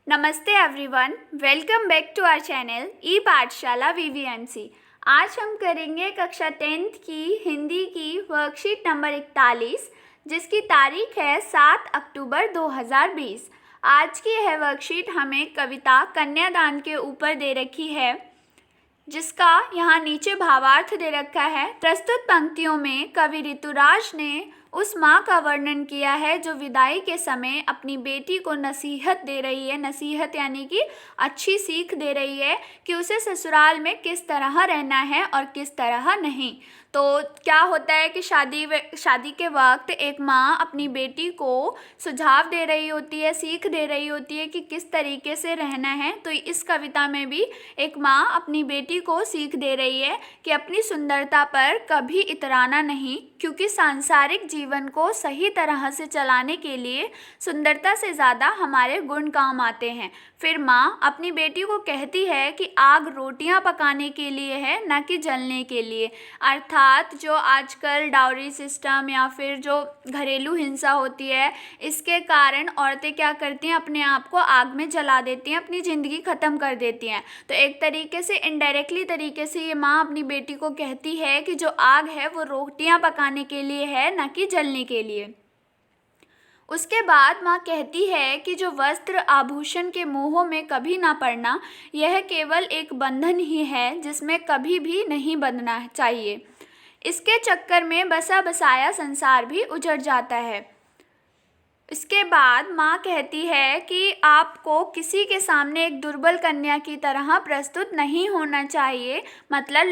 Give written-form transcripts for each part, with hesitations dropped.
नमस्ते everyone, welcome back to our channel e Pathshala VVMC. आज हम करेंगे कक्षा 10th की हिंदी की वर्कशीट नंबर 41, जिसकी तारीख है 7 अक्टूबर 2020। आज की यह वर्कशीट हमें कविता कन्यादान के ऊपर दे रखी है, जिसका यहाँ नीचे भावार्थ दे रखा है। प्रस्तुत पंक्तियों में कवि ऋतुराज ने उस माँ का वर्णन किया है जो विदाई के समय अपनी बेटी को नसीहत दे रही है। नसीहत यानी कि अच्छी सीख दे रही है कि उसे ससुराल में किस तरह रहना है और किस तरह नहीं। तो क्या होता है कि शादी के वक्त एक माँ अपनी बेटी को सुझाव दे रही होती है, सीख दे रही होती है कि किस तरीके से रहना है। तो इस कविता में भी एक माँ अपनी बेटी को सीख दे रही है कि अपनी सुंदरता पर कभी इतराना नहीं, क्योंकि सांसारिक जीवन को सही तरह से चलाने के लिए सुंदरता से ज़्यादा हमारे गुण काम आते हैं। फिर माँ अपनी बेटी को कहती है कि आग रोटियां पकाने के लिए है, ना कि जलने के लिए। अर्थात जो आजकल डाउरी सिस्टम या फिर जो घरेलू हिंसा होती है, इसके कारण औरतें क्या करती हैं, अपने आप को आग में जला देती हैं, अपनी ज़िंदगी ख़त्म कर देती हैं। तो एक तरीके से इनडायरेक्टली तरीके से ये माँ अपनी बेटी को कहती है कि जो आग है वो रोटियां पकाने के लिए है, ना कि जलने के लिए। उसके बाद माँ कहती है कि जो वस्त्र आभूषण के मोह में कभी ना पड़ना, यह केवल एक बंधन ही है जिसमें कभी भी नहीं बंधना चाहिए। इसके चक्कर में बसा बसाया संसार भी उजड़ जाता है। इसके बाद माँ कहती है कि आपको किसी के सामने एक दुर्बल कन्या की तरह प्रस्तुत नहीं होना चाहिए। मतलब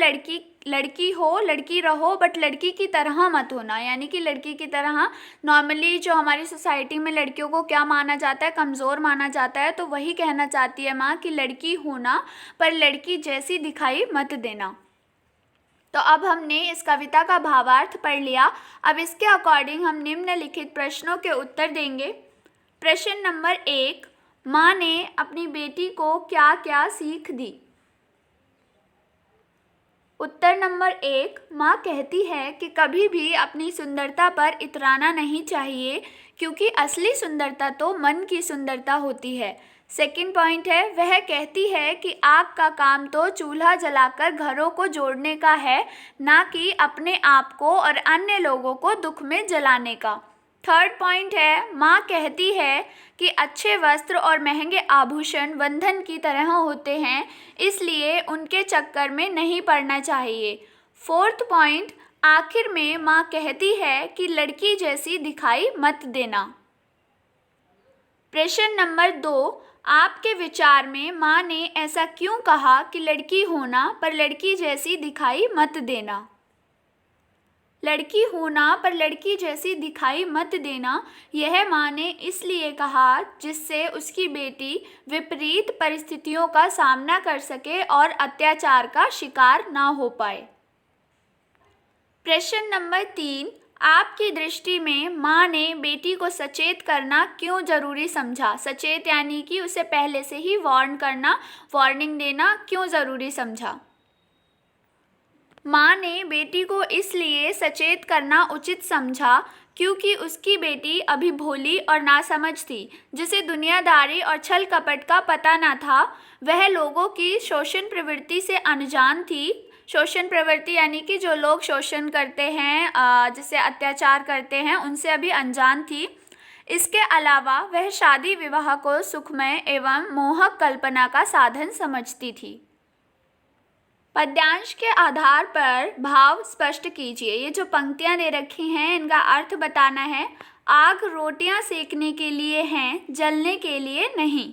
लड़की हो, लड़की रहो, बट लड़की की तरह मत होना। यानी कि लड़की की तरह नॉर्मली जो हमारी सोसाइटी में लड़कियों को क्या माना जाता है, कमज़ोर माना जाता है। तो वही कहना चाहती है माँ कि लड़की होना, पर लड़की जैसी दिखाई मत देना। तो अब हमने इस कविता का भावार्थ पढ़ लिया। अब इसके अकॉर्डिंग हम निम्नलिखित प्रश्नों के उत्तर देंगे। प्रश्न नंबर 1, माँ ने अपनी बेटी को क्या क्या सीख दी? उत्तर नंबर 1, माँ कहती है कि कभी भी अपनी सुंदरता पर इतराना नहीं चाहिए, क्योंकि असली सुंदरता तो मन की सुंदरता होती है। सेकंड पॉइंट है, वह कहती है कि आग का काम तो चूल्हा जलाकर घरों को जोड़ने का है, ना कि अपने आप को और अन्य लोगों को दुख में जलाने का। थर्ड पॉइंट है, माँ कहती है कि अच्छे वस्त्र और महंगे आभूषण बंधन की तरह होते हैं, इसलिए उनके चक्कर में नहीं पड़ना चाहिए। फोर्थ पॉइंट, आखिर में माँ कहती है कि लड़की जैसी दिखाई मत देना। प्रश्न नंबर 2, आपके विचार में माँ ने ऐसा क्यों कहा कि लड़की होना पर लड़की जैसी दिखाई मत देना? लड़की होना पर लड़की जैसी दिखाई मत देना, यह माँ ने इसलिए कहा जिससे उसकी बेटी विपरीत परिस्थितियों का सामना कर सके और अत्याचार का शिकार ना हो पाए। प्रश्न नंबर 3, आपकी दृष्टि में माँ ने बेटी को सचेत करना क्यों ज़रूरी समझा? सचेत यानी कि उसे पहले से ही वार्न करना, वार्निंग देना क्यों ज़रूरी समझा? माँ ने बेटी को इसलिए सचेत करना उचित समझा क्योंकि उसकी बेटी अभी भोली और नासमझ थी, जिसे दुनियादारी और छल कपट का पता न था। वह लोगों की शोषण प्रवृत्ति से अनजान थी। शोषण प्रवृत्ति यानी कि जो लोग शोषण करते हैं, जिसे अत्याचार करते हैं, उनसे अभी अनजान थी। इसके अलावा वह शादी विवाह को सुखमय एवं मोहक कल्पना का साधन समझती थी। पद्यांश के आधार पर भाव स्पष्ट कीजिए। ये जो पंक्तियां दे रखी हैं, इनका अर्थ बताना है। आग रोटियां सेकने के लिए हैं, जलने के लिए नहीं।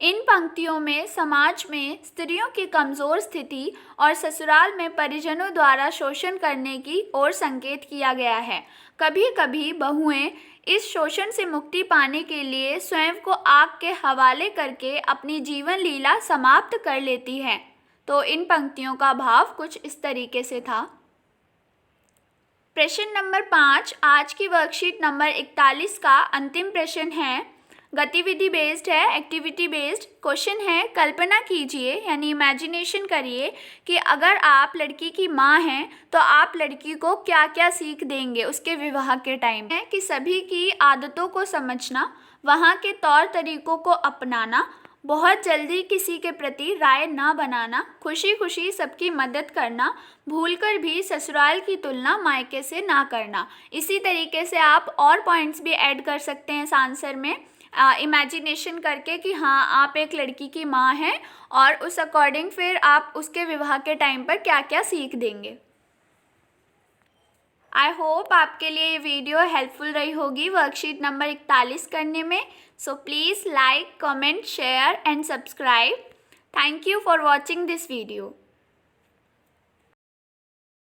इन पंक्तियों में समाज में स्त्रियों की कमज़ोर स्थिति और ससुराल में परिजनों द्वारा शोषण करने की ओर संकेत किया गया है। कभी कभी बहुएं इस शोषण से मुक्ति पाने के लिए स्वयं को आग के हवाले करके अपनी जीवन लीला समाप्त कर लेती हैं। तो इन पंक्तियों का भाव कुछ इस तरीके से था। प्रश्न नंबर 5, आज की वर्कशीट नंबर 41 का अंतिम प्रश्न है। गतिविधि बेस्ड है, एक्टिविटी बेस्ड क्वेश्चन है। कल्पना कीजिए यानी इमेजिनेशन करिए कि अगर आप लड़की की माँ हैं तो आप लड़की को क्या क्या सीख देंगे उसके विवाह के टाइम है कि सभी की आदतों को समझना, वहाँ के तौर तरीक़ों को अपनाना, बहुत जल्दी किसी के प्रति राय ना बनाना, खुशी खुशी सबकी मदद करना, भूलकर भी ससुराल की तुलना मायके से ना करना। इसी तरीके से आप और पॉइंट्स भी ऐड कर सकते हैं इस आंसर में, इमेजिनेशन करके कि हाँ आप एक लड़की की माँ हैं और उस अकॉर्डिंग फिर आप उसके विवाह के टाइम पर क्या क्या सीख देंगे। आई होप आपके लिए ये वीडियो हेल्पफुल रही होगी वर्कशीट नंबर 41 करने में। So please like, comment, share and subscribe. Thank you for watching this video.